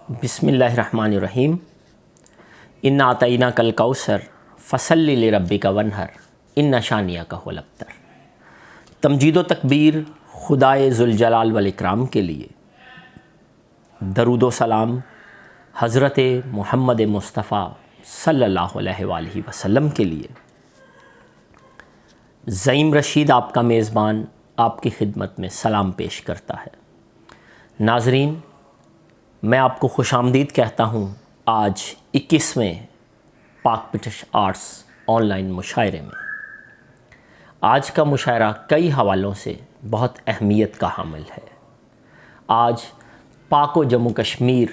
بسم اللہ الرحمن الرحیم۔ انا اعطیناک الکوثر فصلی لربک وانحر ان شانئک هو الابتر۔ تمجید و تکبیر خدائے ذوالجلال والاکرام کے لیے، درود و سلام حضرت محمد مصطفیٰ صلی اللہ علیہ وآلہ وسلم کے لیے۔ زعیم رشید آپ کا میزبان آپ کی خدمت میں سلام پیش کرتا ہے۔ ناظرین، میں آپ کو خوش آمدید کہتا ہوں آج 21ویں پاک برٹش آرٹس آن لائن مشاعرے میں۔ آج کا مشاعرہ کئی حوالوں سے بہت اہمیت کا حامل ہے۔ آج پاک و جموں کشمیر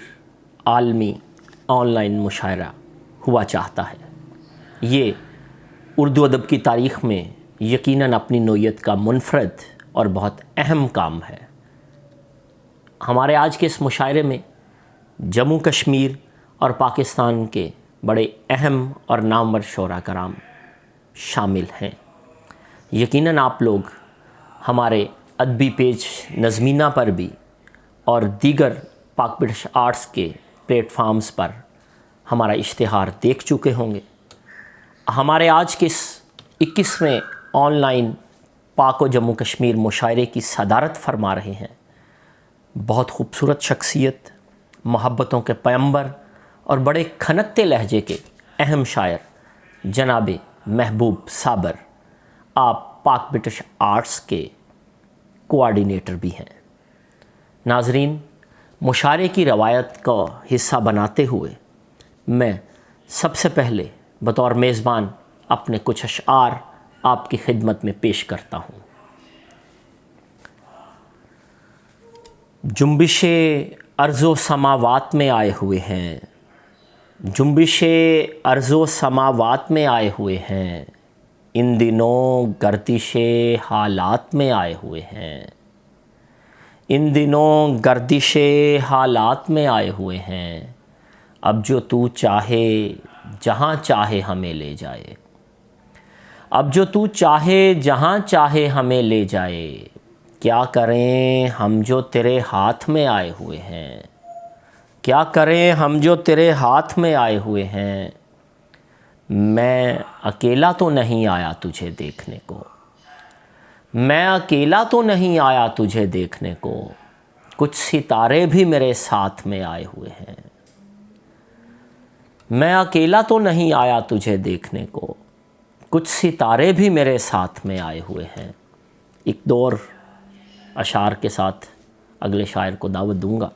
عالمی آن لائن مشاعرہ ہوا چاہتا ہے۔ یہ اردو ادب کی تاریخ میں یقیناً اپنی نوعیت کا منفرد اور بہت اہم کام ہے۔ ہمارے آج کے اس مشاعرے میں جموں کشمیر اور پاکستان کے بڑے اہم اور نامور شعراء کرام شامل ہیں۔ یقیناً آپ لوگ ہمارے ادبی پیج نظمینہ پر بھی اور دیگر پاک برٹش آرٹس کے پلیٹ فارمز پر ہمارا اشتہار دیکھ چکے ہوں گے۔ ہمارے آج کے اس 21ویں آن لائن پاک و جموں کشمیر مشاعرے کی صدارت فرما رہے ہیں بہت خوبصورت شخصیت، محبتوں کے پیمبر اور بڑے کھنکتے لہجے کے اہم شاعر جناب محبوب صابر۔ آپ پاک برٹش آرٹس کے کوآرڈینیٹر بھی ہیں۔ ناظرین، مشاعرے کی روایت کا حصہ بناتے ہوئے میں سب سے پہلے بطور میزبان اپنے کچھ اشعار آپ کی خدمت میں پیش کرتا ہوں۔ جنبش ارض و سماوات میں آئے ہوئے ہیں، جنبش ارض و سماوات میں آئے ہوئے ہیں، ان دنوں گردش حالات میں آئے ہوئے ہیں، ان دنوں گردش حالات میں آئے ہوئے ہیں، اب جو تو چاہے جہاں چاہے ہمیں لے جائے، اب جو تو چاہے جہاں چاہے ہمیں لے جائے، کیا کریں ہم جو تیرے ہاتھ میں آئے ہوئے ہیں، کیا کریں ہم جو تیرے ہاتھ میں آئے ہوئے ہیں، میں اکیلا تو نہیں آیا تجھے دیکھنے کو، میں اکیلا تو نہیں آیا تجھے دیکھنے کو، کچھ ستارے بھی میرے ساتھ میں آئے ہوئے ہیں، میں اکیلا تو نہیں آیا تجھے دیکھنے کو، کچھ ستارے بھی میرے ساتھ میں آئے ہوئے ہیں۔ ایک دور اشعار کے ساتھ اگلے شاعر کو دعوت دوں گا۔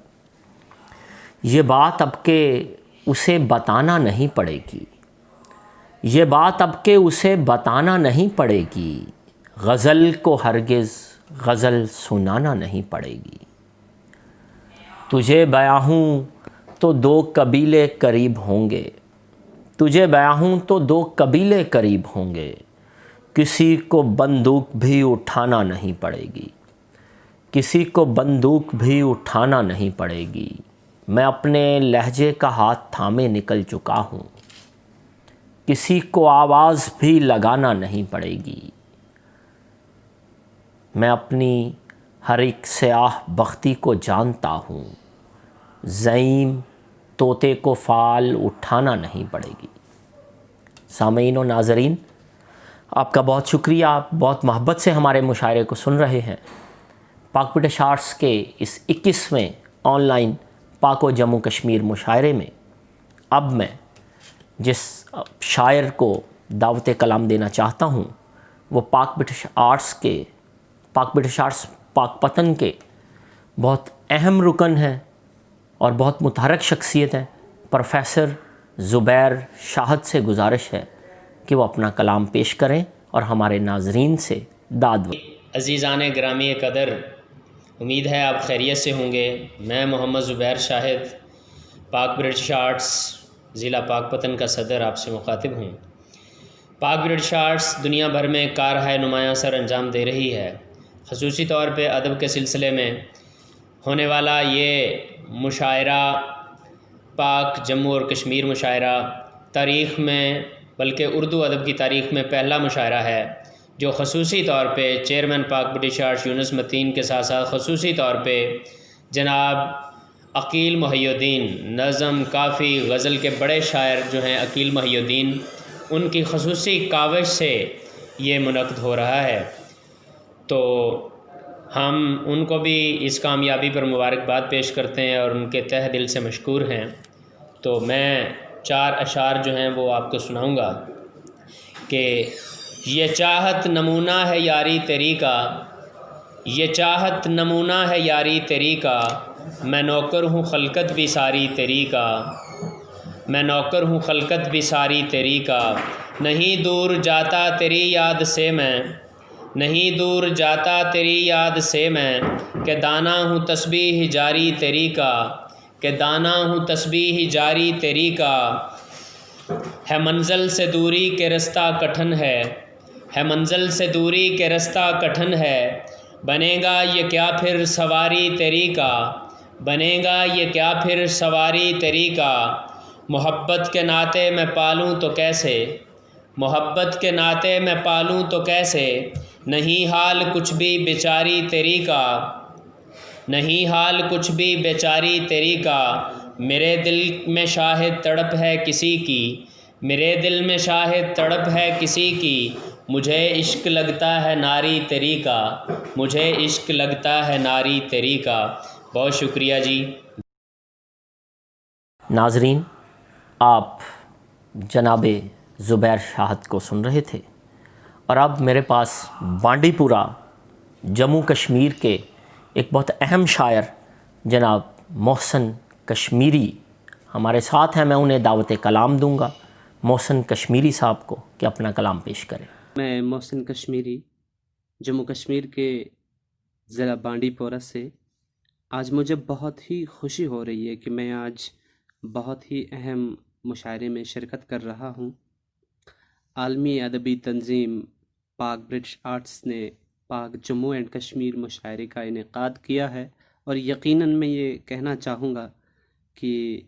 یہ بات اب کہ اسے بتانا نہیں پڑے گی، یہ بات اب کہ اسے بتانا نہیں پڑے گی، غزل کو ہرگز غزل سنانا نہیں پڑے گی، تجھے بیاں ہوں تو دو قبیلے قریب ہوں گے، تجھے بیاں ہوں تو دو قبیلے قریب ہوں گے، کسی کو بندوق بھی اٹھانا نہیں پڑے گی، کسی کو بندوق بھی اٹھانا نہیں پڑے گی، میں اپنے لہجے کا ہاتھ تھامے نکل چکا ہوں، کسی کو آواز بھی لگانا نہیں پڑے گی، میں اپنی ہر ایک سیاہ بختی کو جانتا ہوں، زعیم طوطے کو فال اٹھانا نہیں پڑے گی۔ سامعین و ناظرین، آپ کا بہت شکریہ، آپ بہت محبت سے ہمارے مشاعرے کو سن رہے ہیں۔ پاک برٹش آرٹس کے اس 21ویں آن لائن پاک و جموں کشمیر مشاعرے میں اب میں جس شاعر کو دعوت کلام دینا چاہتا ہوں وہ پاک برٹش آرٹس پاک پتن کے بہت اہم رکن ہیں اور بہت متحرک شخصیت ہیں۔ پروفیسر زبیر شاہد سے گزارش ہے کہ وہ اپنا کلام پیش کریں اور ہمارے ناظرین سے داد و عزیزان گرامی قدر، امید ہے آپ خیریت سے ہوں گے۔ میں محمد زبیر شاہد، پاک برٹش آرٹس ضلع پاک پتن کا صدر آپ سے مخاطب ہوں۔ پاک برٹش آرٹس دنیا بھر میں کارہائے نمایاں سر انجام دے رہی ہے۔ خصوصی طور پہ ادب کے سلسلے میں ہونے والا یہ مشاعرہ، پاک جموں اور کشمیر مشاعرہ، تاریخ میں بلکہ اردو ادب کی تاریخ میں پہلا مشاعرہ ہے جو خصوصی طور پہ چیئرمین پاک برٹش آرٹس یونس متین کے ساتھ ساتھ خصوصی طور پہ جناب عقیل محی الدین، نظم، کافی، غزل کے بڑے شاعر جو ہیں عقیل محی الدین، ان کی خصوصی کاوش سے یہ منعقد ہو رہا ہے۔ تو ہم ان کو بھی اس کامیابی پر مبارکباد پیش کرتے ہیں اور ان کے تہ دل سے مشکور ہیں۔ تو میں 4 اشعار جو ہیں وہ آپ کو سناؤں گا کہ یہ چاہت نمونہ ہے یاری تیری کا، یہ چاہت نمونہ ہے یاری تیری کا، میں نوکر ہوں خلقت بھی ساری تیری کا، میں نوکر ہوں خلقت بھی ساری تیری کا، نہیں دور جاتا تیری یاد سے میں، نہیں دور جاتا تیری یاد سے میں، کہ دانا ہوں تسبیح جاری تیری کا، کہ دانا ہوں تسبیح جاری تیری کا، ہے منزل سے دوری کے رستہ کٹھن ہے منزل سے دوری کے رستہ کٹھن ہے، بنے گا یہ کیا پھر سواری تیری کا، بنے گا یہ کیا پھر سواری تیری کا، محبت کے ناطے میں پالوں تو کیسے، محبت کے ناطے میں پالوں تو کیسے، نہیں حال کچھ بھی بیچاری تیری کا، نہیں حال کچھ بھی بیچاری تیری کا، میرے دل میں شاہد تڑپ ہے کسی کی، میرے دل میں شاہد تڑپ ہے کسی کی، مجھے عشق لگتا ہے ناری تیری کا، مجھے عشق لگتا ہے ناری تیری کا۔ بہت شکریہ جی۔ ناظرین، آپ جناب زبیر شاہد کو سن رہے تھے، اور اب میرے پاس بانڈی پورہ جموں کشمیر کے ایک بہت اہم شاعر جناب محسن کشمیری ہمارے ساتھ ہیں۔ میں انہیں دعوت کلام دوں گا، محسن کشمیری صاحب کو، کہ اپنا کلام پیش کریں۔ میں محسن کشمیری جموں کشمیر کے ضلع بانڈی پورہ سے، آج مجھے بہت ہی خوشی ہو رہی ہے کہ میں آج بہت ہی اہم مشاعرے میں شرکت کر رہا ہوں۔ عالمی ادبی تنظیم پاک برٹش آرٹس نے پاک جموں اینڈ کشمیر مشاعرے کا انعقاد کیا ہے، اور یقیناً میں یہ کہنا چاہوں گا کہ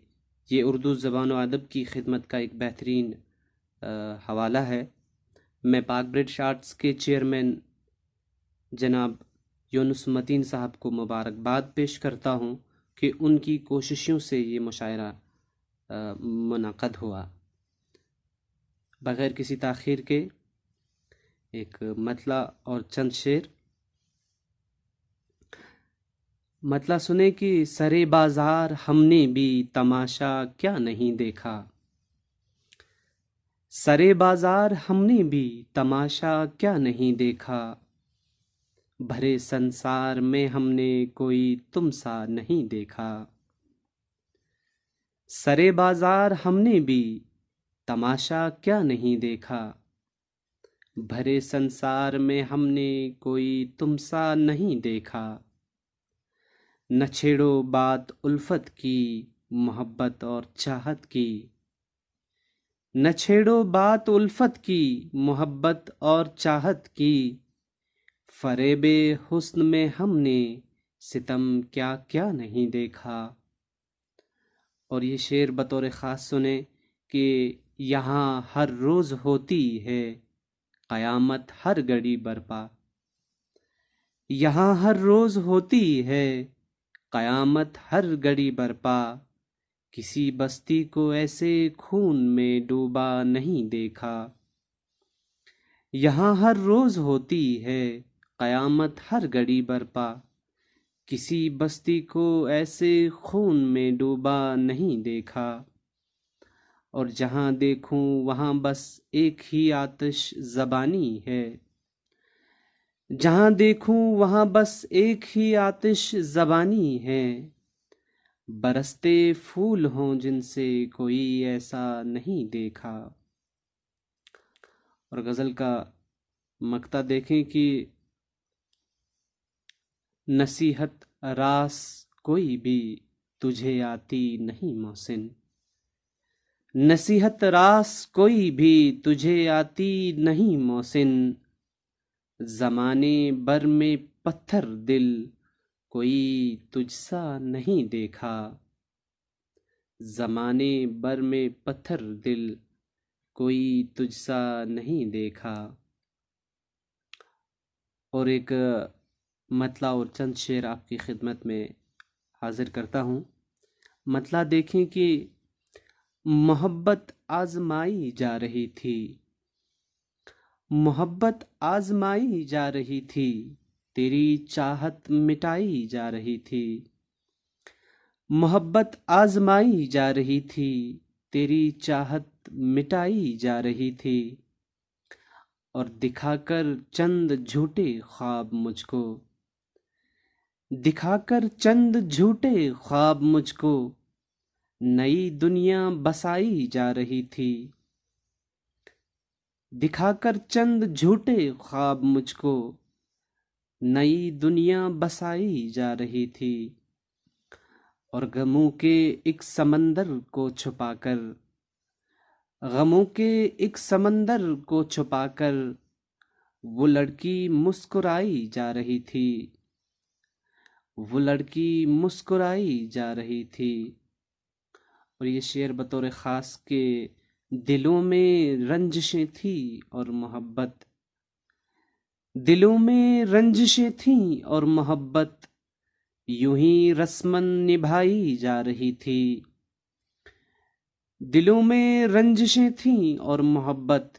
یہ اردو زبان و ادب کی خدمت کا ایک بہترین حوالہ ہے۔ میں پاک برٹش آرٹس کے چیئرمین جناب یونس متین صاحب کو مبارکباد پیش کرتا ہوں کہ ان کی کوششوں سے یہ مشاعرہ منعقد ہوا۔ بغیر کسی تاخیر کے ایک مطلع اور چند شعر۔ مطلع سنے کہ سرے بازار ہم نے بھی تماشا کیا نہیں دیکھا، سرے بازار ہم نے بھی تماشا کیا نہیں دیکھا، بھرے سنسار میں ہم نے کوئی تم سا نہیں دیکھا، سرے بازار ہم نے بھی تماشا کیا نہیں دیکھا، بھرے سنسار میں ہم نے کوئی تم سا نہیں دیکھا، نہ چھیڑو بات الفت کی محبت اور چاہت کی، نہ چھیڑو بات الفت کی محبت اور چاہت کی، فریب حسن میں ہم نے ستم کیا کیا نہیں دیکھا۔ اور یہ شعر بطور خاص سنیں کہ یہاں ہر روز ہوتی ہے قیامت ہر گھڑی برپا، یہاں ہر روز ہوتی ہے قیامت ہر گھڑی برپا، کسی بستی کو ایسے خون میں ڈوبا نہیں دیکھا، یہاں ہر روز ہوتی ہے قیامت ہر گھڑی برپا، کسی بستی کو ایسے خون میں ڈوبا نہیں دیکھا، اور جہاں دیکھوں وہاں بس ایک ہی آتش زبانی ہے، جہاں دیکھوں وہاں بس ایک ہی آتش زبانی ہے، برستے پھول ہوں جن سے کوئی ایسا نہیں دیکھا۔ اور غزل کا مقطع دیکھیں کہ نصیحت راس کوئی بھی تجھے آتی نہیں محسن، نصیحت راس کوئی بھی تجھے آتی نہیں محسن، زمانے بر میں پتھر دل کوئی تجھ سا نہیں دیکھا، زمانے بر میں پتھر دل کوئی تجھ سا نہیں دیکھا۔ اور ایک مطلع اور چند شعر آپ کی خدمت میں حاضر کرتا ہوں۔ مطلع دیکھیں کہ محبت آزمائی جا رہی تھی، محبت آزمائی جا رہی تھی، تیری چاہت مٹائی جا رہی تھی، محبت آزمائی جا رہی تھی، تیری چاہت مٹائی جا رہی تھی، اور دکھا کر چند جھوٹے خواب مجھ کو، دکھا کر چند جھوٹے خواب مجھ کو، نئی دنیا بسائی جا رہی تھی، دکھا کر چند جھوٹے خواب مجھ کو، نئی دنیا بسائی جا رہی تھی، اور غموں کے ایک سمندر کو چھپا کر، غموں کے ایک سمندر کو چھپا کر، وہ لڑکی مسکرائی جا رہی تھی، وہ لڑکی مسکرائی جا رہی تھی۔ اور یہ شعر بطور خاص کے دلوں میں رنجشیں تھیں اور محبت، دلوں میں رنجشیں تھیں اور محبت یوں ہی رسماً نبھائی جا رہی تھی، دلوں میں رنجشیں تھیں اور محبت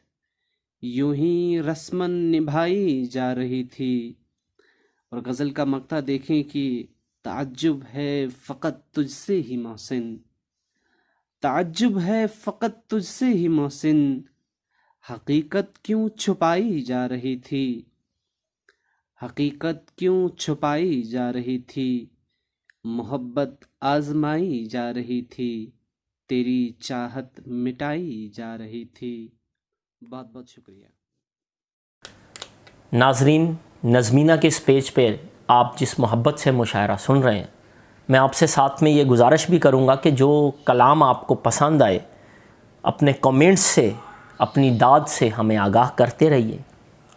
یوں ہی رسماً نبھائی جا رہی تھی۔ اور غزل کا مقطع دیکھیں کہ تعجب ہے فقط تجھ سے ہی محسن، تعجب ہے فقط تجھ سے ہی محسن، حقیقت کیوں چھپائی جا رہی تھی، حقیقت کیوں چھپائی جا رہی تھی، محبت آزمائی جا رہی تھی، تیری چاہت مٹائی جا رہی تھی۔ بہت بہت شکریہ۔ ناظرین، نظمینہ کے اس پیج پہ آپ جس محبت سے مشاعرہ سن رہے ہیں، میں آپ سے ساتھ میں یہ گزارش بھی کروں گا کہ جو کلام آپ کو پسند آئے اپنے کامنٹس سے، اپنی داد سے ہمیں آگاہ کرتے رہیے،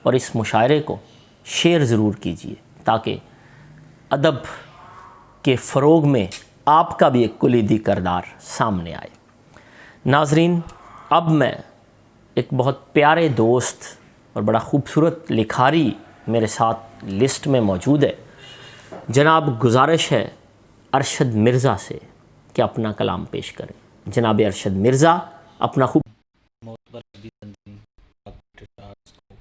اور اس مشاعرے کو شیئر ضرور کیجیے تاکہ ادب کے فروغ میں آپ کا بھی ایک کلیدی کردار سامنے آئے۔ ناظرین، اب میں ایک بہت پیارے دوست اور بڑا خوبصورت لکھاری میرے ساتھ لسٹ میں موجود ہے، جناب گزارش ہے ارشد مرزا سے کہ اپنا کلام پیش کریں۔ جناب ارشد مرزا اپنا خوب معتبر ادبی تنظیم پاک برٹش آرٹس کو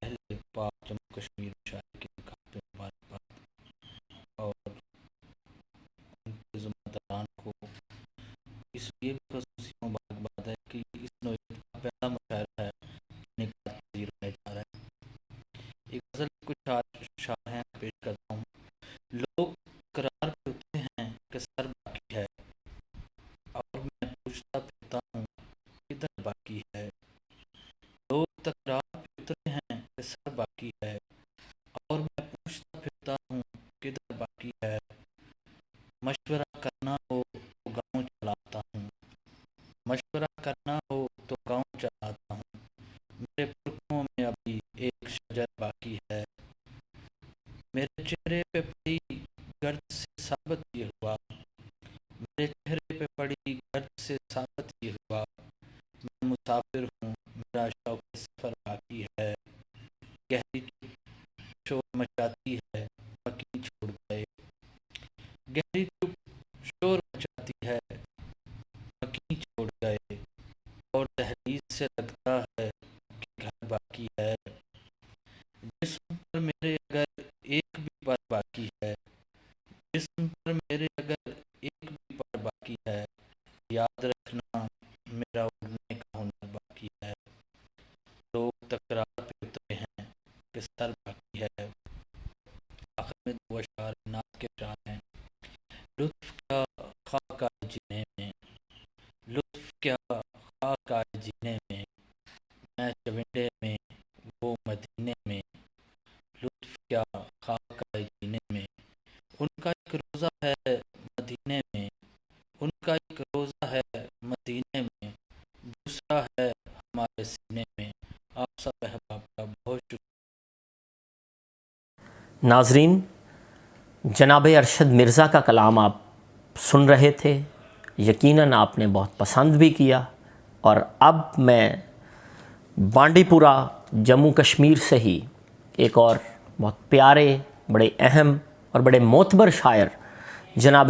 پہلے پاک جموں کشمیر مشاعرے کے مقام پہ مبارکباد، اور ان کے ذمہ داران کو اس لیے بھی خصوصی مبارکباد ہے کہ اس نوعیت کا پہلا مشاعرہ ہے نکات پذیر ہونے جا رہا ہے۔ ایک غزل کچھ شعر ہیں پیش کرتا ہوں۔ لوگ قرار پہ اترے ہیں کہ سر باقی ہے، اور میں پوچھتا پھرتا ہوں کدھر باقی ہے، لوگ تکرار پہ اترے ہیں کہ سر باقی ہے، اور میں پوچھتا پھرتا ہوں کدھر باقی ہے، مشورہ کرنا ہو تو گاؤں چلاتا ہوں، مشورہ کرنا ہو تو گاؤں چلاتا ہوں، میرے پرکھوں میں ابھی ایک شجر باقی ہے، میرے چہرے پہ پڑی گرد سے ثابت یہ ہوا، میرے چہرے پہ پڑی گرد سے ثابت یہ ہوا، میں مسافر ہوں میرا شوق سفر باقی ہے، گہری چپ شور مچاتی ہے مکین چھوڑ گئے، گہری چپ شور مچاتی ہے مکین چھوڑ گئے، اور دہلیز سے لگتا ہے کہ گھر باقی ہے، جسم پر میرے اگر ایک بھی پر باقی ہے، جسم پر میرے اگر ایک بھی پر باقی ہے، یاد رکھنا میرا اڑنے کا ہنر باقی ہے، لوگ تکرار پہ اترے ہیں کہ سر باقی ہے۔ آخر میں دو اشعار نعت کے اشعار ہیں۔ لطف کیا خاک آئے جینے میں، لطف کیا خاک آئے جینے میں، میں چونڈے میں وہ مدینے میں، لطف کیا خاک آئے جینے میں، ان کا ایک روزہ ہے مدینے میں، ان کا ایک روزہ ہے مدینے میں، دوسرا ہے ہمارے سینے میں۔ آپ سب احباب کا بہت شکریہ۔ ناظرین، جناب ارشد مرزا کا کلام آپ سن رہے تھے، یقیناً آپ نے بہت پسند بھی کیا، اور اب میں بانڈی پورہ جموں کشمیر سے ہی ایک اور بہت پیارے، بڑے اہم اور بڑے معتبر شاعر جناب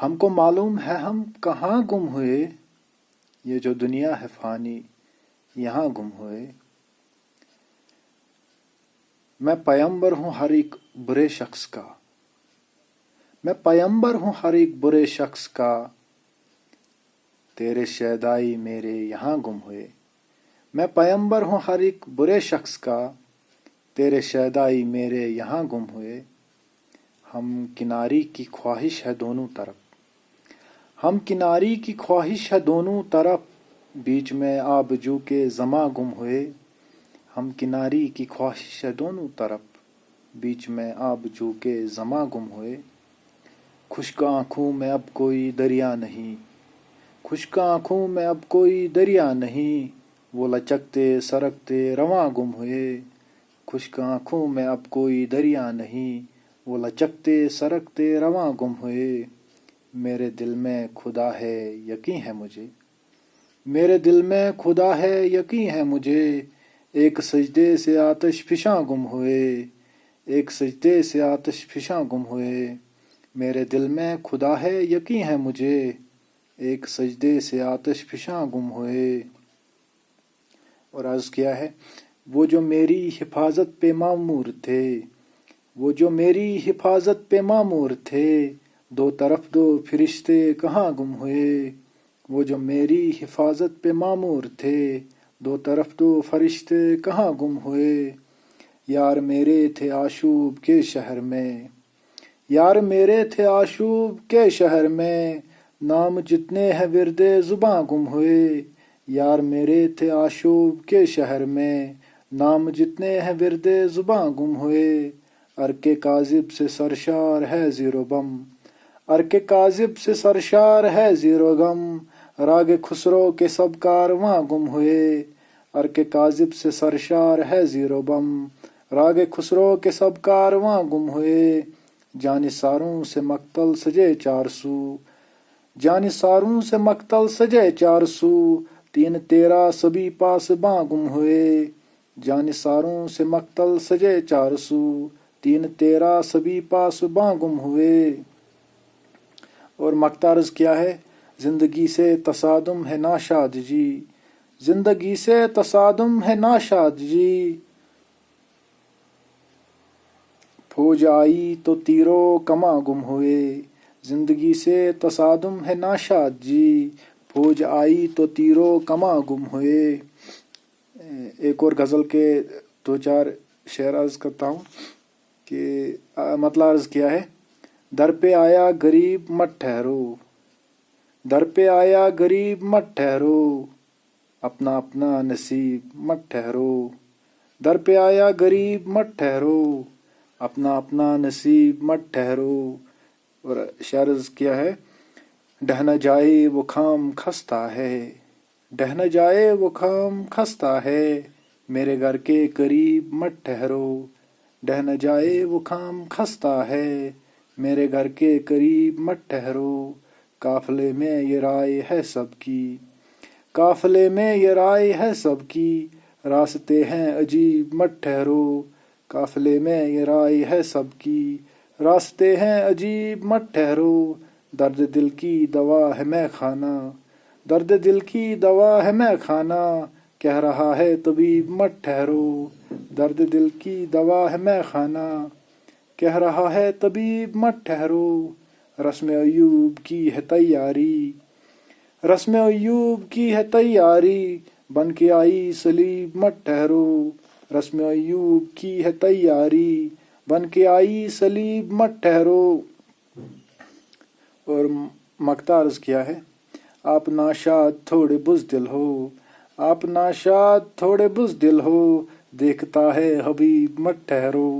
ہم کو معلوم ہے ہم کہاں گم ہوئے، یہ جو دنیا ہے فانی یہاں گم ہوئے۔ میں پیمبر ہوں ہر ایک برے شخص کا، میں پیمبر ہوں ہر ایک برے شخص کا، تیرے شیدائی میرے یہاں گم ہوئے۔ میں پیمبر ہوں ہر ایک برے شخص کا، تیرے شیدائی میرے یہاں گم ہوئے۔ ہم کناری کی خواہش ہے دونوں طرف، ہم کناری کی خواہش ہے دونوں طرف، بیچ میں آبجو کے زماں گم ہوئے۔ ہم کناری کی خواہش ہے دونوں طرف، بیچ میں آبجو کے زماں گم ہوئے۔ خشک آنکھوں میں اب کوئی دریا نہیں، خشک آنکھوں میں اب کوئی دریا نہیں، وہ لچکتے سرکتے رواں گم ہوئے۔ خشک آنکھوں میں اب کوئی دریا نہیں، وہ لچکتے سرکتے رواں گم ہوئے۔ میرے دل میں خدا ہے یقین ہے مجھے، میرے دل میں خدا ہے یقین ہے مجھے، ایک سجدے سے آتش فشاں گم ہوئے، ایک سجدے سے آتش فشاں گم ہوئے۔ میرے دل میں خدا ہے یقین ہے مجھے، ایک سجدے سے آتش فشاں گم ہوئے۔ اور عرض کیا ہے، وہ جو میری حفاظت پہ مامور تھے، وہ جو میری حفاظت پہ مامور تھے، دو طرف دو فرشتے کہاں گم ہوئے۔ وہ جو میری حفاظت پہ مامور تھے، دو طرف دو فرشتے کہاں گم ہوئے۔ یار میرے تھے آشوب کے شہر میں، یار میرے تھے آشوب کے شہر میں، نام جتنے ہیں ورد زباں گم ہوئے۔ یار میرے تھے آشوب کے شہر میں، نام جتنے ہیں ورد زباں گم ہوئے۔ ارک کاذب سے سرشار ہے زیر و بم، ارک کاذب سے سرشار ہے زیر و غم، راگ خسرو کے سب کارواں گم ہوئے۔ ارک کاذب سے سرشار ہے زیر و بم، راگ خسرو کے سب کارواں گم ہوئے۔ جانثاروں سے مقتل سجے چار سو، جانثاروں سے مقتل سجے چار سو، تین تیرا سبھی پاس باں گم ہوئے۔ جانثاروں سے مقتل سجے چار سو، تین تیرا سبھی پاس باں گم ہوئے۔ اور مقطع عرض کیا ہے، زندگی سے تصادم ہے ناشاد جی، زندگی سے تصادم ہے ناشاد جی، فوج آئی تو تیرو کماں گم ہوئے۔ زندگی سے تصادم ہے ناشاد جی، فوج آئی تو تیرو کماں گم ہوئے۔ ایک اور غزل کے دو چار شعر عرض کرتا ہوں کہ مطلب عرض کیا ہے، در پہ آیا غریب مت ٹھہرو، در پہ آیا غریب مت ٹھہرو، اپنا اپنا نصیب مت ٹھہرو، در پہ آیا غریب مت ٹھہرو، اپنا اپنا نصیب مت ٹھہرو۔ اور شعر عرض کیا ہے، ڈہ نہ جائے وہ کام خستہ ہے، ڈہ نہ جائے وہ کام خستہ ہے، میرے گھر کے قریب مت ٹھہرو، ڈہ نہ جائے وہ کام خستہ ہے، میرے گھر کے قریب مت ٹھہرو۔ قافلے میں یہ رائے ہے سب کی، قافلے میں یہ رائے ہے سب کی، راستے ہیں عجیب مت ٹھہرو، قافلے میں یہ رائے ہے سب کی، راستے ہیں عجیب مت ٹھہرو۔ درد دل کی دوا ہے میں خانہ، درد دل کی دوا ہے میں خانہ، کہہ رہا ہے طبیب مت ٹھہرو، درد دل کی دوا ہے میں خانہ، کہہ رہا ہے طبیب مت ٹھہرو۔ رسم ایوب کی ہے تیاری، رسم ایوب کی ہے تیاری، بن کے آئی سلیب مت ٹھہرو، رسم ایوب کی ہے تیاری، بن کے آئی سلیب مت ٹھہرو۔ اور مقطع عرض کیا ہے، آپ ناشاد تھوڑے بزدل ہو، آپ ناشاد تھوڑے بزدل ہو، دیکھتا ہے حبیب مت ٹھہرو،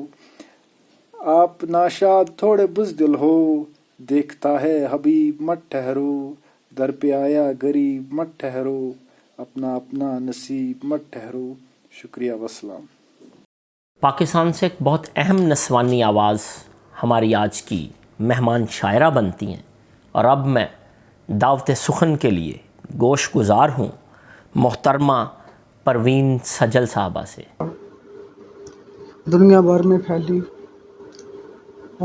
آپ ناشاد تھوڑے بزدل ہو، دیکھتا ہے حبیب مت ٹھہرو، در پہ آیا غریب مت ٹھہرو، اپنا اپنا نصیب مت ٹھہرو۔ شکریہ والسلام۔ پاکستان سے ایک بہت اہم نسوانی آواز ہماری آج کی مہمان شاعرہ بنتی ہیں، اور اب میں دعوت سخن کے لیے گوش گزار ہوں محترمہ پروین سجل صاحبہ سے۔ دنیا بھر میں پھیلی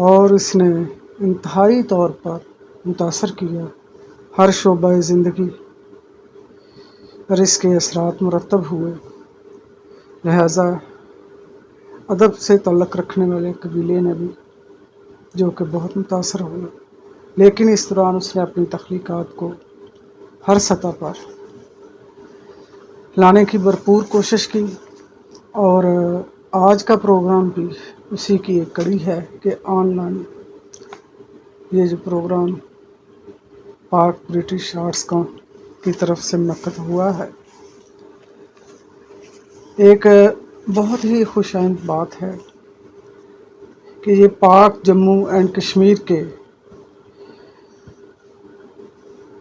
اور اس نے انتہائی طور پر متاثر کیا، ہر شعبہ زندگی پر اس کے اثرات مرتب ہوئے، لہٰذا ادب سے تعلق رکھنے والے قبیلے نے بھی جو کہ بہت متاثر ہوئے، لیکن اس دوران اس نے اپنی تخلیقات کو ہر سطح پر لانے کی بھرپور کوشش کی، اور آج کا پروگرام بھی اسی کی ایک کڑی ہے کہ آن لائن یہ جو پروگرام پاک برٹش آرٹس کی طرف سے منعقد ہوا ہے، ایک بہت ہی خوش آئند بات ہے کہ یہ پاک جموں اینڈ کشمیر کے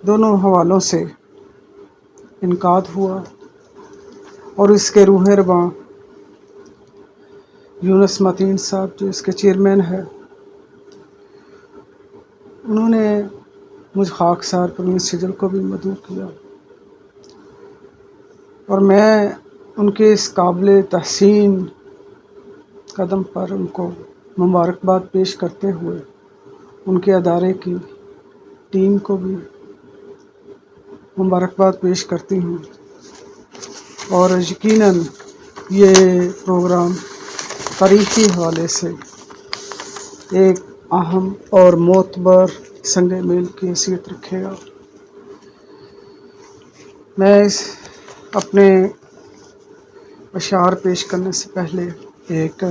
دونوں حوالوں سے انعقاد ہوا، اور اس کے روح رواں یونس متین صاحب جو اس کے چیئرمین ہے، انہوں نے مجھ خاکسار پروین سجل کو بھی مدعو کیا، اور میں ان کے اس قابل تحسین قدم پر ان کو مبارکباد پیش کرتے ہوئے ان کے ادارے کی ٹیم کو بھی مبارکباد پیش کرتی ہوں، اور یقیناً یہ پروگرام تاریخی حوالے سے ایک اہم اور معتبر سنگ میل کی حیثیت رکھے گا۔ میں اپنے اشعار پیش کرنے سے پہلے ایک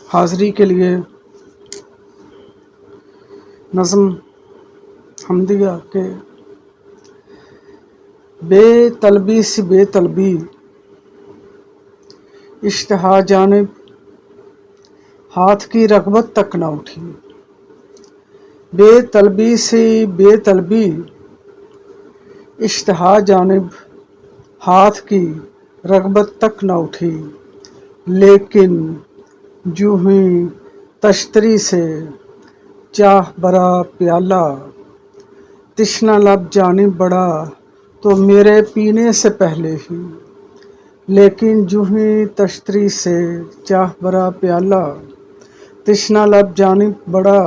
حاضری کے لیے نظم حمدیہ کے بے طلبی سی بے طلبی اشتہا جانب ہاتھ کی رغبت تک نہ اٹھی، بے طلبی سی بے طلبی اشتہا جانب ہاتھ کی رغبت تک نہ اٹھی، لیکن جو ہی تشتری سے چاہ برا پیالہ تشنہ لب جانب بڑھا تو میرے پینے سے پہلے ہی، لیکن جو ہی تشتری سے چاہ برا پیالہ تشنہ لب جانب بڑھا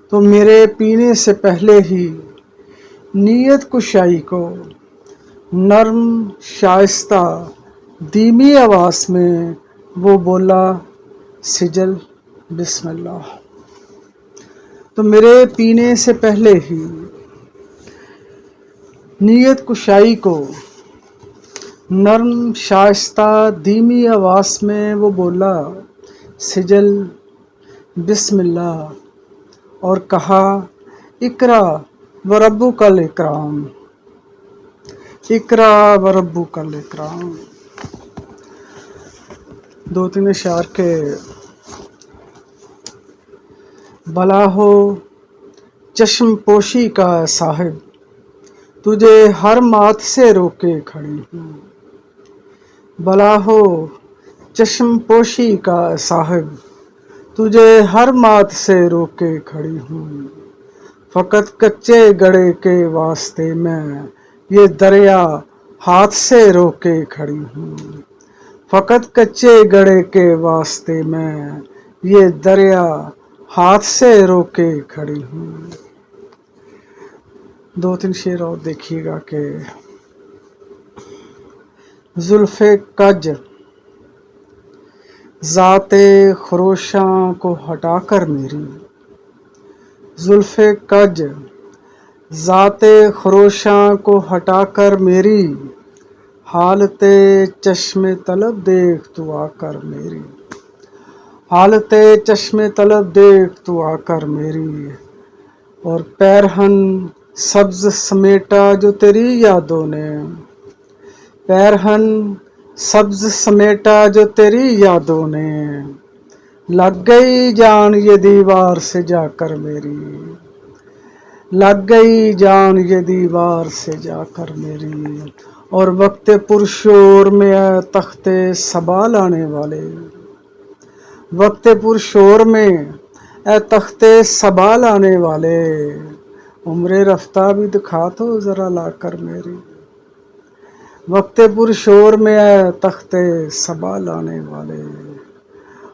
تو میرے پینے سے پہلے ہی، نیت کشائی کو نرم شائستہ دھیمی آواز میں وہ بولا سجل بسم اللہ، تو میرے پینے سے پہلے ہی نیت کشائی کو نرم شائستہ دھیمی آواز میں وہ بولا سجل بسم اللہ، اور کہا اقرا وربک الاکرام، اقرا وربک الاکرام۔ دو تین اشعار کے بلا ہو چشم پوشی کا صاحب، تجھے ہر مات سے روکے کھڑی ہوں، بلا ہو چشم پوشی کا صاحب، تجھے ہر مات سے روکے کھڑی ہوں، فقط کچے گڑے کے واسطے میں یہ دریا ہاتھ سے روکے کھڑی ہوں، فقط کچے گڑے کے واسطے میں یہ دریا ہاتھ سے روکے کھڑی ہوں۔ دو تین شعر اور دیکھیے گا کہ زلف کج ذات خروشاں کو ہٹا کر میری، زلف کج ذات خروشاں کو ہٹا کر میری، حالت چشم طلب دیکھ تو آ کر میری، حالت چشم طلب دیکھ تو آ کر میری، اور پیرہن سبز سمیٹا جو تیری یادوں نے، پیرہن سبز سمیٹا جو تیری یادوں نے، لگ گئی جان یہ دیوار سے جا کر میری، لگ گئی جان یہ دیوار سے جا کر میری، اور وقت پرشور میں اے تخت صبا لانے والے، وقت پرشور میں اے تخت صبا لانے والے، عمر رفتہ بھی دکھا تو ذرا لا کر میری، وقت پرشور میں اے تخت صبا لانے والے،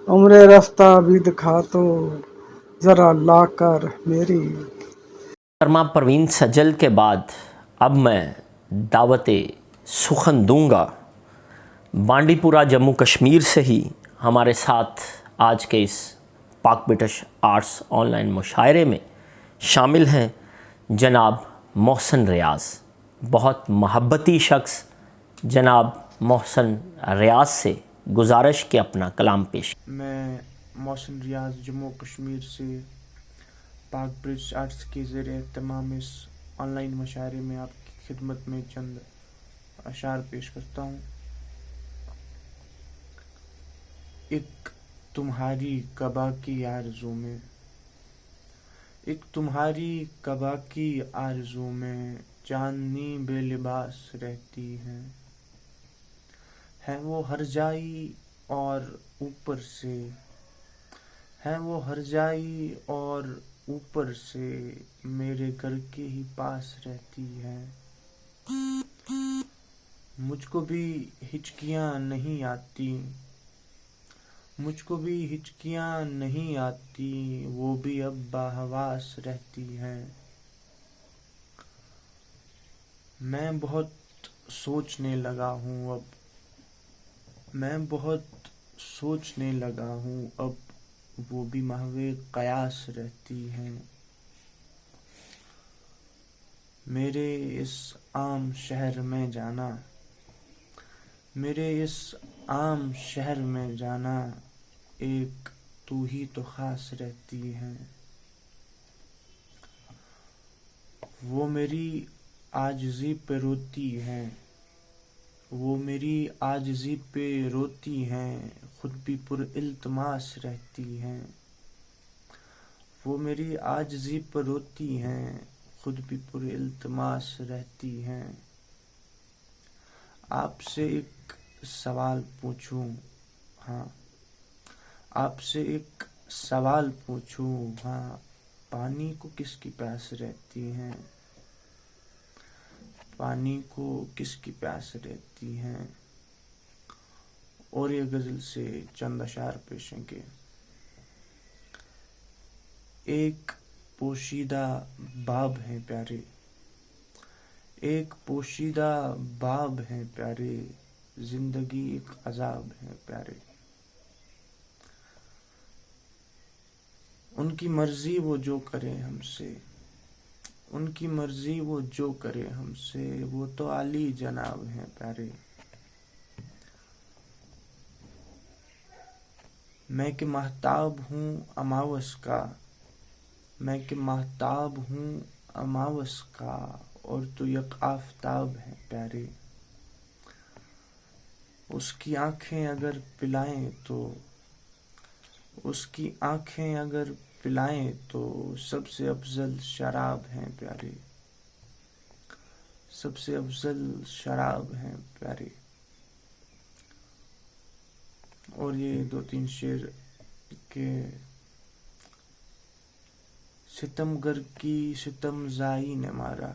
عمر رفتہ بھی دکھا تو ذرا لا کر میری. محترمہ پروین سجل کے بعد اب میں دعوت سخن دوں گا بانڈی پورہ جموں کشمیر سے ہی. ہمارے ساتھ آج کے اس پاک برٹش آرٹس آن لائن مشاعرے میں شامل ہیں جناب محسن ریاض. بہت محبتی شخص جناب محسن ریاض سے گزارش کہ اپنا کلام پیش. میں محسن ریاض جموں کشمیر سے پاک برٹش آرٹس کے زیر اہتمام اس آن لائن مشاعرے میں آپ کی خدمت میں چند اشعار پیش کرتا ہوں. ایک تمہاری کعبہ کی آرزو میں، ایک تمہاری کعبہ کی آرزو میں چاندنی بے لباس رہتی ہے وہ ہر جائی اور اوپر سے، ہے وہ ہر جائی اور اوپر سے میرے گھر کے ہی پاس رہتی ہے. مجھ کو بھی ہچکیاں نہیں آتی، مجھ کو بھی ہچکیاں نہیں آتی، وہ بھی اب باحواس رہتی ہے. میں بہت سوچنے لگا ہوں اب، میں بہت سوچنے لگا ہوں اب، وہ بھی محو قیاس رہتی ہے. میرے اس عام شہر میں جانا، میرے اس عام شہر میں جانا، ایک تو ہی تو خاص رہتی ہے. وہ میری عاجزی پہ روتی ہے، وہ میری عاجزی پہ روتی ہیں، خود بھی پر التماس رہتی ہیں. وہ میری عاجزی پر روتی ہیں، خود بھی پر التماس رہتی ہیں. آپ سے ایک سوال پوچھوں، ہاں آپ سے ایک سوال پوچھوں، ہاں پانی کو کس کی پیاس رہتی ہے، پانی کو کس کی پیاس رہتی ہے. اور یہ غزل سے چند اشعار پیش ہیں کہ ایک پوشیدہ باب ہیں پیارے، ایک پوشیدہ باب ہیں پیارے، زندگی ایک عذاب ہے پیارے. ان کی مرضی وہ جو کرے ہم سے، ان کی مرضی وہ جو کرے ہم سے، وہ تو عالی جناب ہیں پیارے. میں کہ ماہتاب ہوں اماوس کا، میں کہ ماہتاب ہوں اماوس کا، اور تو یک آفتاب ہے پیارے. اس کی آنکھیں اگر پلائیں تو، اس کی آنکھیں اگر پلائیں تو سب سے افضل شراب ہیں پیارے، سب سے افضل شراب ہیں پیارے. اور یہ دو تین شعر کے ستم گر کی ستم زائی نے مارا،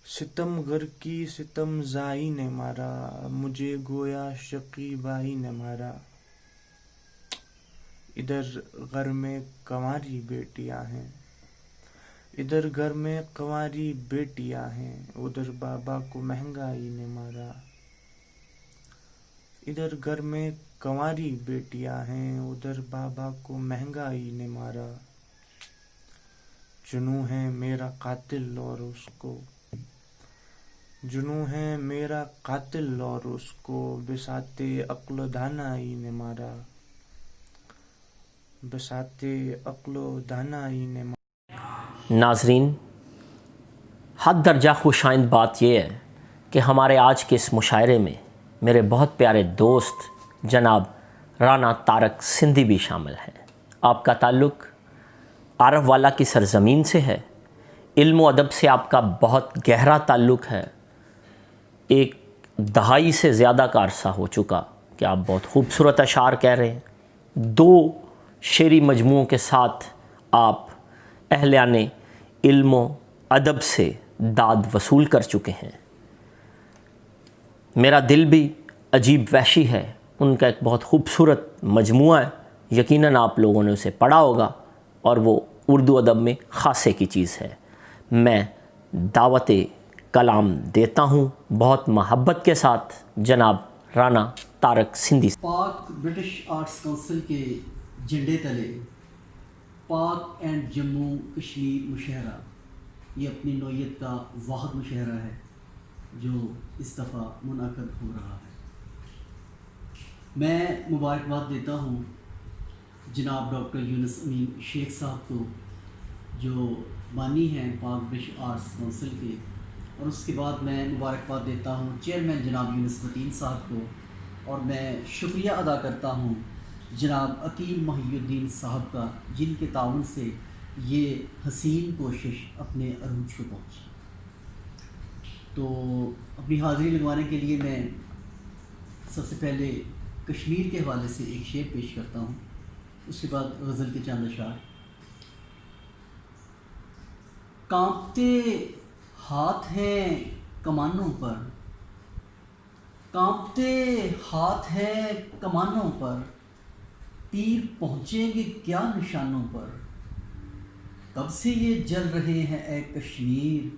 ستم گر کی ستم زائی نے مارا، مجھے گویا شقیبائی نے مارا. ادھر گھر میں کنواری بیٹیاں ہیں، ادھر گھر میں کنواری بیٹیاں ہیں، ادھر بابا کو مہنگائی نے مارا. ادھر گھر میں کنواری بیٹیاں ہیں، ادھر بابا کو مہنگائی نے مارا. جنوں ہے میرا قاتل اور اس کو، جنوں ہے میرا قاتل اور اس کو، بساتے عقل و دانائی نے مارا، بساتے عقل و دانائی نے مارا. ناظرین، حد درجہ خوش آئند بات یہ ہے کہ ہمارے آج کے اس مشاعرے میں میرے بہت پیارے دوست جناب رانا طارق سندھی بھی شامل ہیں. آپ کا تعلق عارف والا کی سرزمین سے ہے، علم و ادب سے آپ کا بہت گہرا تعلق ہے. ایک دہائی سے زیادہ کا عرصہ ہو چکا کہ آپ بہت خوبصورت اشعار کہہ رہے ہیں. 2 شعری مجموعوں کے ساتھ آپ اہلیان علم و ادب سے داد وصول کر چکے ہیں. میرا دل بھی عجیب وحشی ہے ان کا ایک بہت خوبصورت مجموعہ ہے یقیناً آپ لوگوں نے اسے پڑھا ہوگا اور وہ اردو ادب میں خاصے کی چیز ہے۔ میں دعوت کلام دیتا ہوں بہت محبت کے ساتھ جناب رانا طارق سندھی۔ پاک برٹش آرٹس کونسل کے جھنڈے تلے پاک اینڈ جموں کشمیر مشاعرہ، یہ اپنی نوعیت کا واحد مشاعرہ ہے جو اس دفعہ منعقد ہو رہا ہے۔ میں مبارکباد دیتا ہوں جناب ڈاکٹر یونس امین شیخ صاحب کو، جو بانی ہیں پاک برٹش آرٹس کونسل کے، اور اس کے بعد میں مبارکباد دیتا ہوں چیئرمین جناب یونس متین صاحب کو، اور میں شکریہ ادا کرتا ہوں جناب عقیل محی الدین صاحب کا، جن کے تعاون سے یہ حسین کوشش اپنے عروج کو پہنچی۔ تو اپنی حاضری لگوانے کے لیے میں سب سے پہلے کشمیر کے حوالے سے ایک شعر پیش کرتا ہوں، اس کے بعد غزل کے چند اشعار۔ کانپتے ہاتھ ہیں کمانوں پر، کانپتے ہاتھ ہیں کمانوں پر، تیر پہنچیں گے کیا نشانوں پر، کب سے یہ جل رہے ہیں اے کشمیر،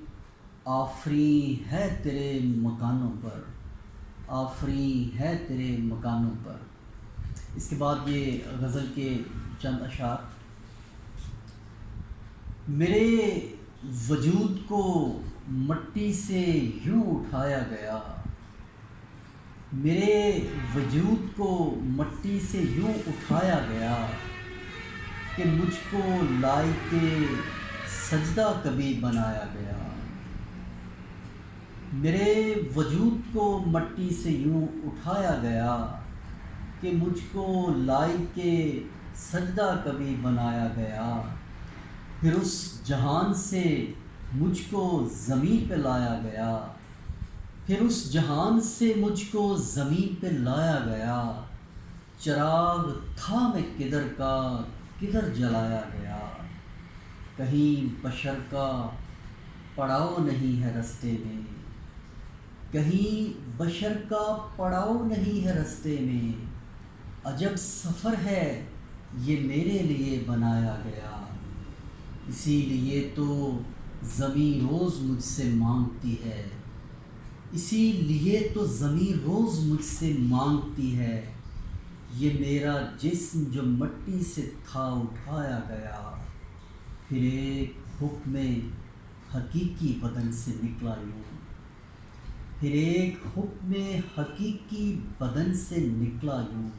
آفریں ہے تیرے مکانوں پر، آفریں ہے تیرے مکانوں پر۔ اس کے بعد یہ غزل کے چند اشعار۔ میرے وجود کو مٹی سے یوں اٹھایا گیا، میرے وجود کو مٹی سے یوں اٹھایا گیا، کہ مجھ کو لائق سجدہ کبھی بنایا گیا، میرے وجود کو مٹی سے یوں اٹھایا گیا، کہ مجھ کو لائق سجدہ کبھی بنایا گیا، پھر اس جہان سے مجھ کو زمین پہ لایا گیا، پھر اس جہان سے مجھ کو زمین پہ لایا گیا، چراغ تھا میں کدھر کا کدھر جلایا گیا، کہیں بشر کا پڑاؤ نہیں ہے رستے میں، کہیں بشر کا پڑاؤ نہیں ہے رستے میں، عجب سفر ہے یہ میرے لیے بنایا گیا، اسی لیے تو زمین روز مجھ سے مانگتی ہے، اسی لیے تو زمین روز مجھ سے مانگتی ہے، یہ میرا جسم جو مٹی سے تھا اٹھایا گیا، پھر ایک حکم حقیقی بدن سے نکلا یوں، پھر ایک حکم حقیقی بدن سے نکلا یوں،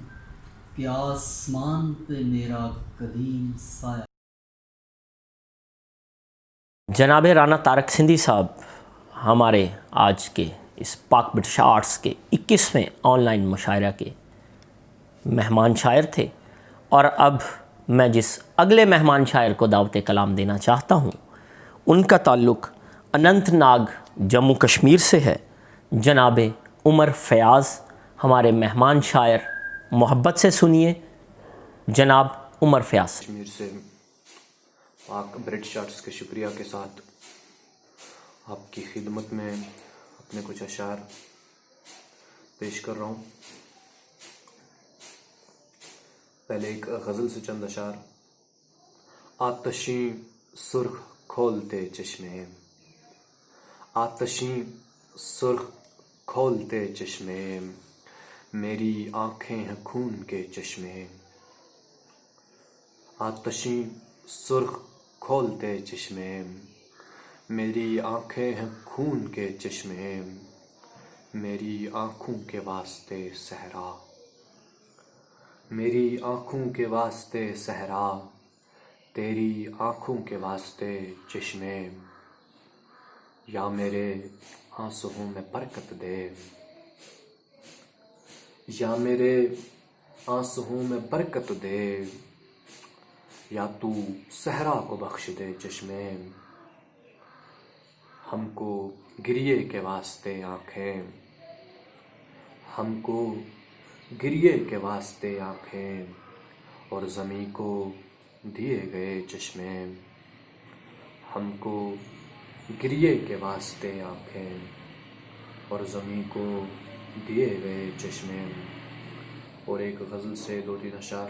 کہ آسمان پہ میرا قدیم سایہ۔ جناب رانا طارق سندھی صاحب ہمارے آج کے اس پاک برٹش آرٹس کے 21ویں آن لائن مشاعرہ کے مہمان شاعر تھے، اور اب میں جس اگلے مہمان شاعر کو دعوت کلام دینا چاہتا ہوں ان کا تعلق اننت ناگ جموں کشمیر سے ہے۔ جناب عمر فیاض ہمارے مہمان شاعر، محبت سے سنیے جناب عمر فیاض۔ کشمیر سے پاک برٹش آرٹس کے شکریہ کے ساتھ آپ کی خدمت میں اپنے کچھ اشعار پیش کر رہا ہوں۔ پہلے ایک غزل سے چند اشعار۔ آتشیں سرخ کھولتے چشمے، آتشیں سرخ کھولتے چشمے، میری آنکھیں ہیں خون کے چشمے، آتشیں سرخ کھولتے چشمے، میری آنکھیں ہیں خون کے چشمے، میری آنکھوں کے واسطے صحرا، میری آنکھوں کے واسطے صحرا، تیری آنکھوں کے واسطے چشمے، یا میرے آنسوؤں میں برکت دے، یا میرے آنسوؤں میں برکت دے، یا تو صحرا کو بخش دے چشمے، ہم کو گریے کے واسطے آنکھیں، ہم کو گریے کے واسطے آنکھیں، اور زمیں کو دیے گئے چشمے، ہم کو گریے کے واسطے آنکھیں، اور زمیں کو دیے گئے چشمے۔ اور ایک غزل سے 2-3 اشعار۔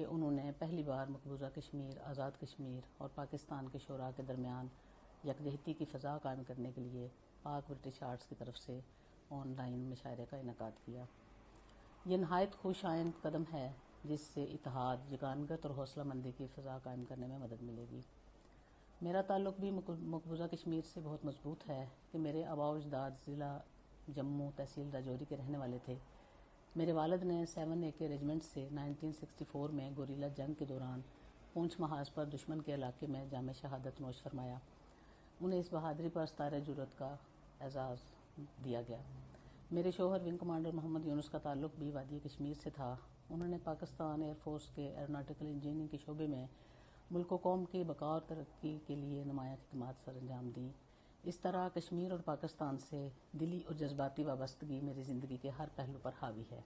کہ انہوں نے پہلی بار مقبوضہ کشمیر، آزاد کشمیر اور پاکستان کے شعراء کے درمیان یکجہتی کی فضا قائم کرنے کے لیے پاک برٹش آرٹس کی طرف سے آن لائن مشاعرے کا انعقاد کیا۔ یہ نہایت خوش آئند قدم ہے جس سے اتحاد، یگانگت اور حوصلہ مندی کی فضا قائم کرنے میں مدد ملے گی۔ میرا تعلق بھی مقبوضہ کشمیر سے بہت مضبوط ہے کہ میرے آباء و اجداد ضلع جموں تحصیل راجوری کے رہنے والے تھے۔ میرے والد نے 7 AK ریجمنٹ سے 1964 میں گوریلا جنگ کے دوران پونچھ محاذ پر دشمن کے علاقے میں جام شہادت نوش فرمایا۔ انہیں اس بہادری پر ستارہ جرأت کا اعزاز دیا گیا۔ میرے شوہر ونگ کمانڈر محمد یونس کا تعلق بھی وادی کشمیر سے تھا۔ انہوں نے پاکستان ایئر فورس کے ایروناٹیکل انجینئرنگ کے شعبے میں ملک و قوم کی بقا اور ترقی کے لیے نمایاں خدمات سر انجام دیں۔ اس طرح کشمیر اور پاکستان سے دلی اور جذباتی وابستگی میری زندگی کے ہر پہلو پر حاوی ہے۔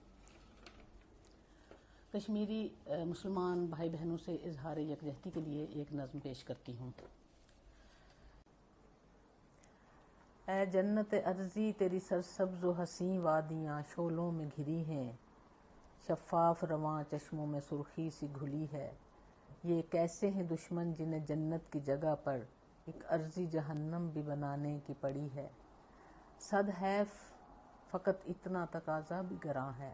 کشمیری مسلمان بھائی بہنوں سے اظہار یکجہتی کے لیے ایک نظم پیش کرتی ہوں۔ اے جنت ارضی تیری سرسبز و حسین وادیاں شعلوں میں گھری ہیں، شفاف رواں چشموں میں سرخی سی گھلی ہے۔ یہ کیسے ہیں دشمن جنہیں جنت کی جگہ پر ایک عرضی جہنم بھی بنانے کی پڑی ہے۔ صد حیف فقط اتنا تقاضا بھی گراں ہے،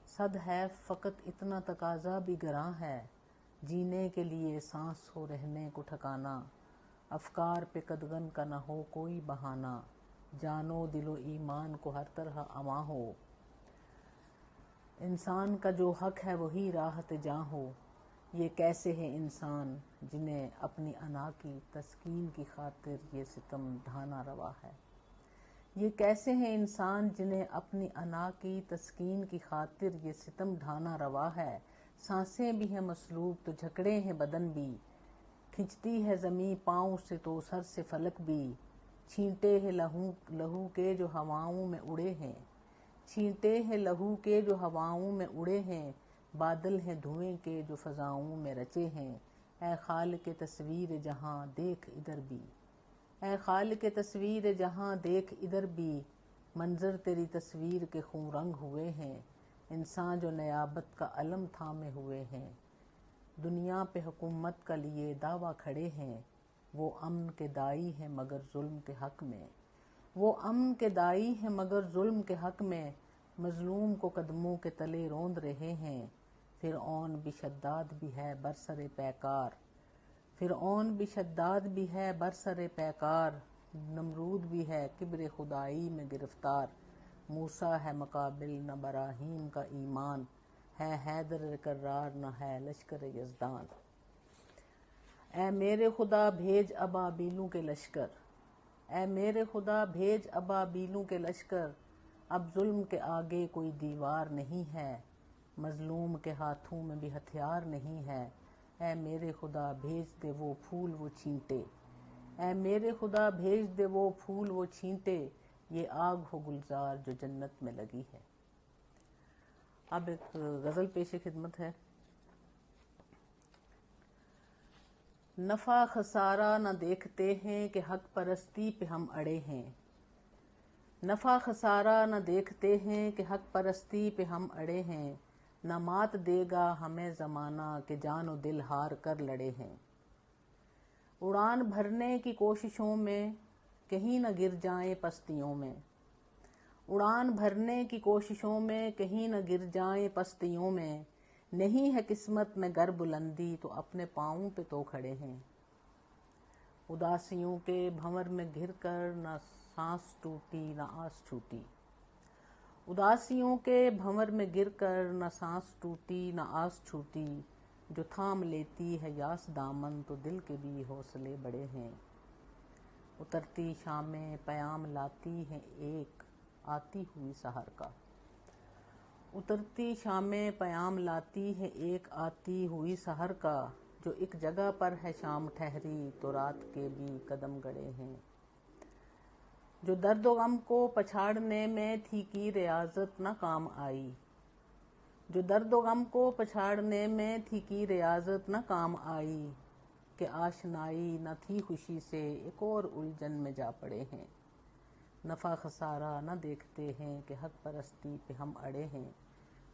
صد حیف فقط اتنا تقاضا بھی گراں ہے، جینے کے لیے سانس ہو رہنے کو ٹھکانا، افکار پہ قدغن کا نہ ہو کوئی بہانہ، جان و دل و ایمان کو ہر طرح امان ہو، انسان کا جو حق ہے وہی راحت جاں ہو۔ یہ کیسے ہیں انسان جنہیں اپنی انا کی تسکین کی خاطر یہ ستم ڈھانا روا ہے، یہ کیسے ہیں انسان جنہیں اپنی انا کی تسکین کی خاطر یہ ستم ڈھانا روا ہے۔ سانسیں بھی ہیں مسلوب تو جھکڑے ہیں بدن بھی، کھنچتی ہے زمیں پاؤں سے تو سر سے فلک بھی، چھینٹے ہیں لہو کے جو ہواؤں میں اڑے ہیں، چھینٹے ہیں لہو کے جو ہواؤں میں اڑے ہیں، بادل ہیں دھوئیں کے جو فضاؤں میں رچے ہیں۔ اے خالق تصویر جہاں دیکھ ادھر بھی، اے خالق تصویر جہاں دیکھ ادھر بھی، منظر تیری تصویر کے خوں رنگ ہوئے ہیں، انسان جو نیابت کا علم تھامے ہوئے ہیں، دنیا پہ حکومت کا لیے دعویٰ کھڑے ہیں، وہ امن کے داعی ہیں مگر ظلم کے حق میں، وہ امن کے داعی ہیں مگر ظلم کے حق میں، مظلوم کو قدموں کے تلے روند رہے ہیں، فرعون بھی شداد بھی ہے برسر پیکار، فرعون بھی شداد بھی ہے برسر پیکار، نمرود بھی ہے کبر خدائی میں گرفتار، موسیٰ ہے مقابل نہ براہیم کا ایمان، ہے حیدر کرار نہ ہے لشکر یزدان۔ اے میرے خدا بھیج ابابیلوں کے لشکر، اے میرے خدا بھیج ابابیلوں کے لشکر، اب ظلم کے آگے کوئی دیوار نہیں ہے، مظلوم کے ہاتھوں میں بھی ہتھیار نہیں ہے، اے میرے خدا بھیج دے وہ پھول وہ چھینٹے، اے میرے خدا بھیج دے وہ پھول وہ چھینٹے، یہ آگ ہو گلزار جو جنت میں لگی ہے۔ اب ایک غزل پیش خدمت ہے۔ نفع خسارہ نہ دیکھتے ہیں کہ حق پرستی پہ ہم اڑے ہیں، نفع خسارہ نہ دیکھتے ہیں کہ حق پرستی پہ ہم اڑے ہیں، نہ مات دے گا ہمیں زمانہ کہ جان و دل ہار کر لڑے ہیں، اڑان بھرنے کی کوششوں میں کہیں نہ گر جائیں پستیوں میں، اڑان بھرنے کی کوششوں میں کہیں نہ گر جائیں پستیوں میں، نہیں ہے قسمت میں گر بلندی تو اپنے پاؤں پہ تو کھڑے ہیں، اداسیوں کے بھنور میں گر کر نہ سانس ٹوٹی نہ آس چھوٹی، اداسیوں کے بھنور میں گر کر نہ سانس ٹوٹی نہ آس چھوٹی، جو تھام لیتی ہے یاس دامن تو دل کے بھی حوصلے بڑے ہیں، اترتی شامیں پیام لاتی ہیں ایک آتی ہوئی سحر کا، اترتی شامیں پیام لاتی ہے ایک آتی ہوئی سحر کا، جو ایک جگہ پر ہے شام ٹھہری تو رات کے بھی قدم گڑے ہیں، جو درد و غم کو پچھاڑنے میں تھی کی ریاضت نہ کام آئی، جو درد و غم کو پچھاڑنے میں تھی کی ریاضت نہ کام آئی، کہ آشنائی نہ تھی خوشی سے ایک اور الجھن میں جا پڑے ہیں، نفع خسارہ نہ دیکھتے ہیں کہ حق پرستی پہ ہم اڑے ہیں،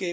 کہ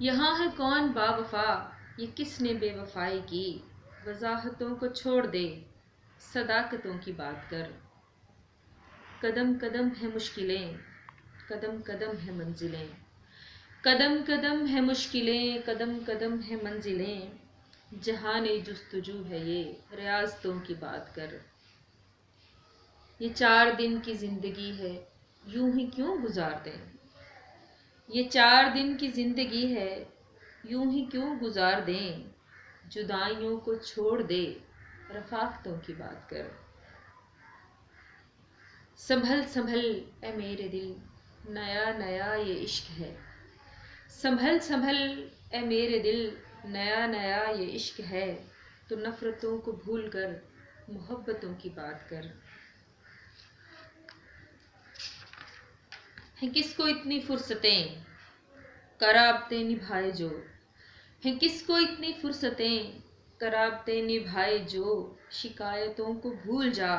یہاں ہے کون با وفا، یہ کس نے بے وفائی کی، وضاحتوں کو چھوڑ دے، صداقتوں کی بات کر۔ قدم قدم ہے مشکلیں، قدم قدم ہے منزلیں، قدم قدم ہے مشکلیں، قدم قدم ہے منزلیں، جہان جستجو ہے یہ، ریاضتوں کی بات کر۔ یہ 4 دن کی زندگی ہے، یوں ہی کیوں گزار دیں، یہ 4 دن کی زندگی ہے، یوں ہی کیوں گزار دیں، جدائیوں کو چھوڑ دے، رفاقتوں کی بات کر۔ سنبھل سنبھل اے میرے دل، نیا نیا یہ عشق ہے، سنبھل سنبھل اے میرے دل، نیا نیا یہ عشق ہے، تو نفرتوں کو بھول کر محبتوں کی بات کر۔ ہیں کس کو اتنی فرصتیں، قرابتیں نبھائے جو، ہیں کس کو اتنی فرصتیں، قرابتیں نبھائے جو، شکایتوں کو بھول جا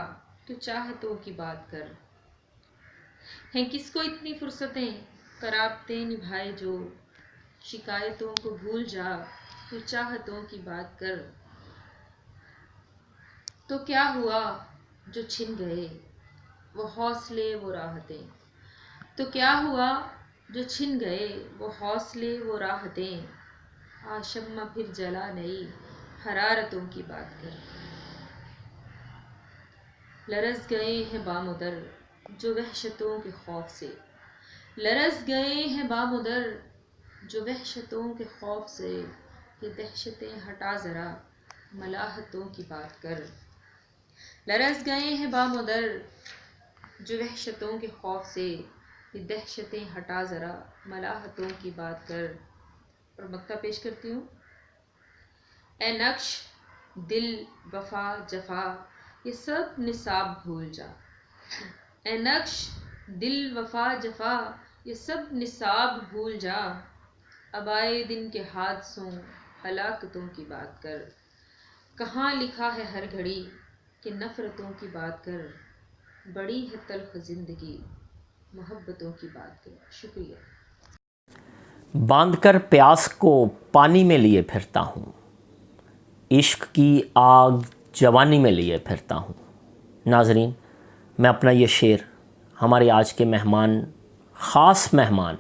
تو چاہتوں کی بات کر۔ ہیں کس کو اتنی فرصتیں، قرابتیں نبھائے جو، شکایتوں کو بھول جا تو چاہتوں کی بات کر۔ تو کیا ہوا جو چھن گئے وہ حوصلے وہ راحتیں، تو کیا ہوا جو چھن گئے وہ حوصلے وہ راحتیں، آشمہ پھر جلا نئی حرارتوں کی بات کر۔ لرز گئے ہیں بامدر جو وحشتوں کے خوف سے، لرز گئے ہیں بامدر جو وحشتوں کے خوف سے، یہ دہشتیں ہٹا ذرا ملاحتوں کی بات کر۔ لرز گئے ہیں بامدر جو وحشتوں کے خوف سے، یہ دہشتیں ہٹا ذرا ملاحتوں کی بات کر۔ اور مکتا پیش کرتی ہوں۔ اے نقش دل وفا جفا یہ سب نصاب بھول جا، اے نقش دل وفا جفا یہ سب نصاب بھول جا، اب آئے دن کے حادثوں ہلاکتوں کی بات کر۔ کہاں لکھا ہے ہر گھڑی کہ نفرتوں کی بات کر، بڑی ہے تلخ زندگی محبتوں کی بات کر۔ شکریہ۔ باندھ کر پیاس کو پانی میں لیے پھرتا ہوں، عشق کی آگ جوانی میں لیے پھرتا ہوں۔ ناظرین، میں اپنا یہ شعر ہمارے آج کے مہمان، خاص مہمان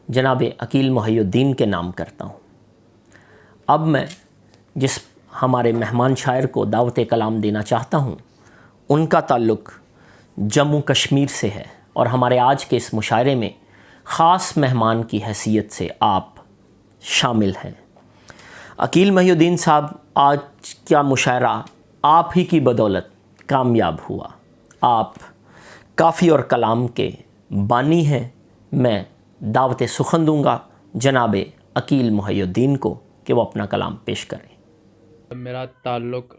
جناب عقیل محی الدین کے نام کرتا ہوں۔ اب میں جس ہمارے مہمان شاعر کو دعوت کلام دینا چاہتا ہوں، ان کا تعلق جموں کشمیر سے ہے، اور ہمارے آج کے اس مشاعرے میں خاص مہمان کی حیثیت سے آپ شامل ہیں۔ عقیل محی الدین صاحب، آج کا مشاعرہ آپ ہی کی بدولت کامیاب ہوا۔ آپ کافی اور کلام کے بانی ہیں۔ میں دعوت سخن دوں گا جناب عقیل محی الدین کو کہ وہ اپنا کلام پیش کریں۔ میرا تعلق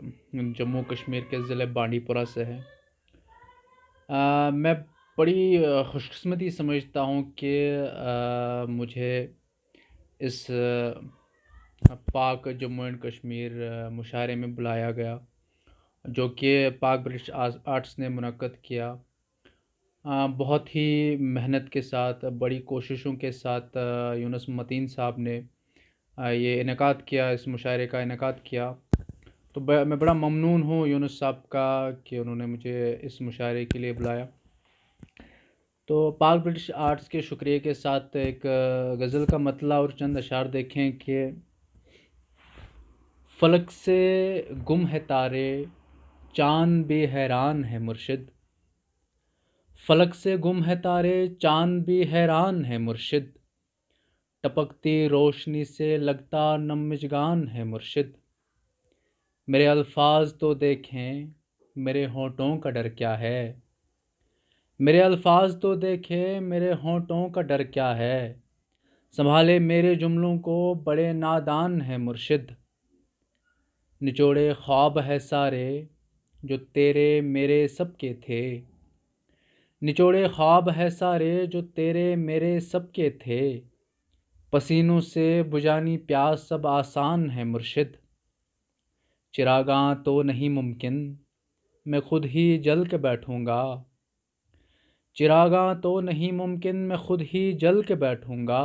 جموں کشمیر کے ضلع بانڈی پورہ سے ہے۔ میں بڑی خوش قسمتی سمجھتا ہوں کہ مجھے اس پاک جموں اینڈ کشمیر مشاعرے میں بلایا گیا، جو کہ پاک برٹش آرٹس نے منعقد کیا۔ بہت ہی محنت کے ساتھ، بڑی کوششوں کے ساتھ یونس متین صاحب نے یہ انعقاد کیا، اس مشاعرے کا انعقاد کیا۔ تو میں بڑا ممنون ہوں یونس صاحب کا کہ انہوں نے مجھے اس مشاعرے کے لیے بلایا۔ تو پاک برٹش آرٹس کے شکریہ کے ساتھ ایک غزل کا مطلع اور چند اشعار دیکھیں کہ فلک سے گم ہے تارے، چاند بھی حیران ہے مرشد، فلک سے گم ہے تارے، چاند بھی حیران ہے مرشد، ٹپکتی روشنی سے لگتا نمجگان ہے مرشد، میرے الفاظ تو دیکھیں میرے ہونٹوں کا ڈر کیا ہے، میرے الفاظ تو دیکھیں میرے ہونٹوں کا ڈر کیا ہے، سنبھالے میرے جملوں کو بڑے نادان ہے مرشد، نچوڑے خواب ہے سارے جو تیرے میرے سب کے تھے، نچوڑے خواب ہے سارے جو تیرے میرے سب کے تھے، پسینوں سے بجھانی پیاس سب آسان ہے مرشد، چراغاں تو نہیں ممکن میں خود ہی جل کے بیٹھوں گا، چراغاں تو نہیں ممکن میں خود ہی جل کے بیٹھوں گا،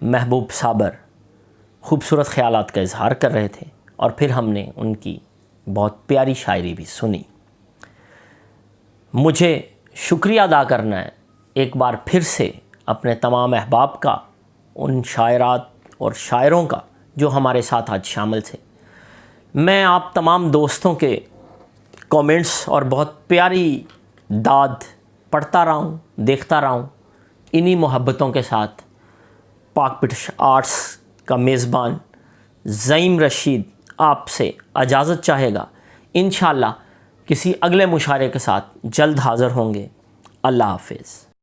محبوب صابر خوبصورت خیالات کا اظہار کر رہے تھے اور پھر ہم نے ان کی بہت پیاری شاعری بھی سنی۔ مجھے شکریہ ادا کرنا ہے ایک بار پھر سے اپنے تمام احباب کا، ان شاعرات اور شاعروں کا جو ہمارے ساتھ آج شامل تھے۔ میں آپ تمام دوستوں کے کومنٹس اور بہت پیاری داد پڑھتا رہا ہوں، دیکھتا رہا ہوں۔ انہی محبتوں کے ساتھ پاک برٹش آرٹس کا میزبان زعیم رشید آپ سے اجازت چاہے گا۔ انشاءاللہ کسی اگلے مشاعرے کے ساتھ جلد حاضر ہوں گے۔ اللہ حافظ۔